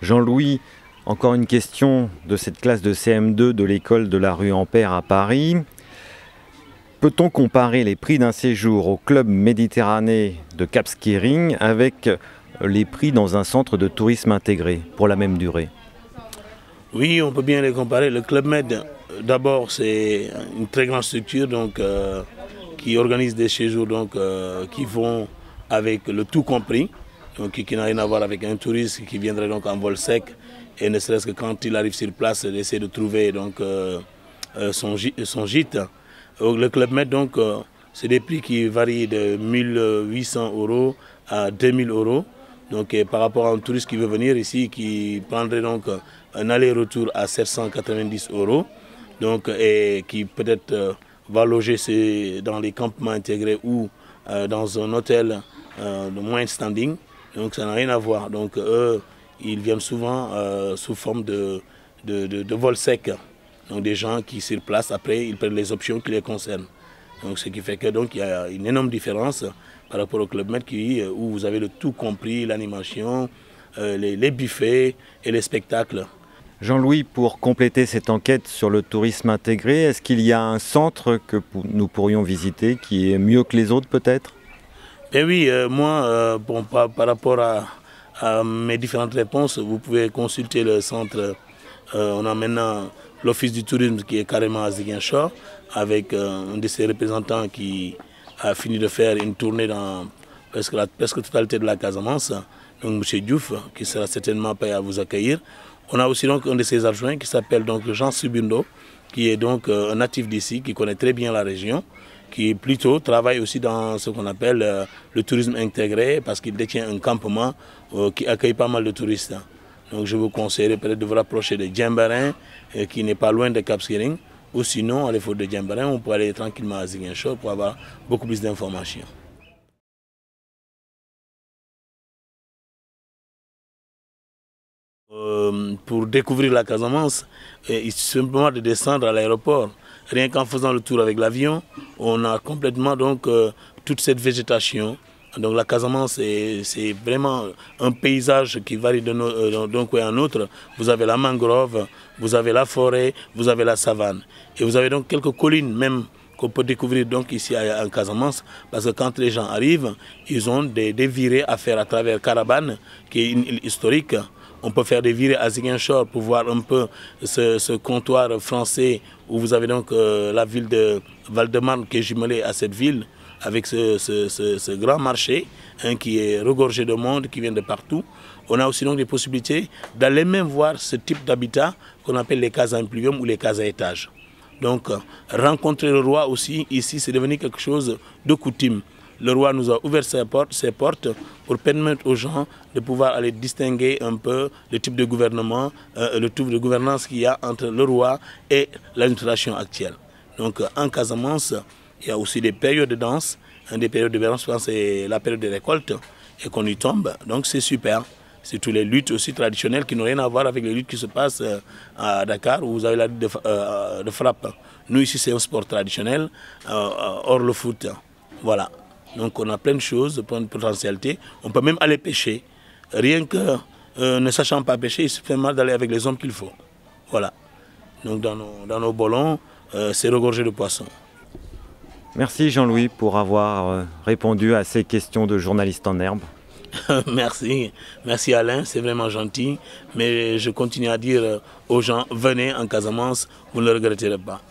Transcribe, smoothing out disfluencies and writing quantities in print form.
Jean-Louis, encore une question de cette classe de CM2 de l'école de la rue Ampère à Paris. Peut-on comparer les prix d'un séjour au club Méditerranée de Cap Skirring avec les prix dans un centre de tourisme intégré pour la même durée? Oui, on peut bien les comparer. Le Club Med, d'abord, c'est une très grande structure qui organise des séjours qui vont avec le tout compris, donc qui n'a rien à voir avec un touriste qui viendrait donc en vol sec et ne serait-ce que quand il arrive sur place, d'essayer de trouver son gîte. Le Club Med, c'est des prix qui varient de 1800 € à 2000 €. Donc, par rapport à un touriste qui veut venir ici, qui prendrait donc un aller-retour à 790 €, et qui peut-être va loger dans les campements intégrés ou dans un hôtel de moins standing. Donc ça n'a rien à voir. Donc eux, ils viennent souvent sous forme de vol sec. Donc des gens qui sur place, après, ils prennent les options qui les concernent. Donc ce qui fait que il y a une énorme différence par rapport au Club Med où vous avez le tout compris, l'animation, les buffets et les spectacles. Jean-Louis, pour compléter cette enquête sur le tourisme intégré, est-ce qu'il y a un centre que nous pourrions visiter qui est mieux que les autres peut-être? Eh oui, moi, par rapport à mes différentes réponses, vous pouvez consulter le centre. On a maintenant l'office du tourisme qui est carrément à Ziguinchor, avec un de ses représentants qui a fini de faire une tournée dans presque la totalité de la Casamance, donc M. Diouf, qui sera certainement prêt à vous accueillir. On a aussi donc un de ses adjoints qui s'appelle Jean Subindo, qui est donc un natif d'ici, qui connaît très bien la région, qui plutôt travaille aussi dans ce qu'on appelle le tourisme intégré, parce qu'il détient un campement qui accueille pas mal de touristes. Donc je vous conseillerais peut-être de vous rapprocher de Djembarin, qui n'est pas loin de Cap Skirring, ou sinon, à l'effort de Djembarin, on peut aller tranquillement à Ziguinchor pour avoir beaucoup plus d'informations. Pour découvrir la Casamance, il suffit simplement de descendre à l'aéroport. Rien qu'en faisant le tour avec l'avion, on a complètement toute cette végétation. Donc la Casamance, c'est vraiment un paysage qui varie d'un coin à un autre. Vous avez la mangrove, vous avez la forêt, vous avez la savane. Et vous avez donc quelques collines même qu'on peut découvrir donc ici en Casamance, parce que quand les gens arrivent, ils ont des virées à faire à travers Carabane, qui est une île historique. On peut faire des virées à Ziguinchor pour voir un peu ce comptoir français où vous avez donc la ville de Val-de-Marne qui est jumelée à cette ville avec ce grand marché qui est regorgé de monde qui vient de partout. On a aussi donc des possibilités d'aller même voir ce type d'habitat qu'on appelle les cases impluvium ou les cases à étages. Donc rencontrer le roi aussi ici, c'est devenu quelque chose de coutume. Le roi nous a ouvert ses portes pour permettre aux gens de pouvoir aller distinguer un peu le type de gouvernement, le type de gouvernance qu'il y a entre le roi et l'administration actuelle. Donc en Casamance, il y a aussi des périodes de danse. Des périodes de danse, je pense, c'est la période de récolte et qu'on y tombe. Donc c'est super. C'est toutes les luttes aussi traditionnelles qui n'ont rien à voir avec les luttes qui se passent à Dakar où vous avez la lutte de frappe. Nous ici c'est un sport traditionnel, hors le foot. Voilà. Donc on a plein de choses, plein de potentialités. On peut même aller pêcher. Rien que ne sachant pas pêcher, il suffit d'aller avec les hommes qu'il faut. Voilà. Donc dans nos ballons, c'est regorgé de poissons. Merci Jean-Louis pour avoir répondu à ces questions de journaliste en herbe. Merci, merci Alain, c'est vraiment gentil. Mais je continue à dire aux gens, venez en Casamance, vous ne le regretterez pas.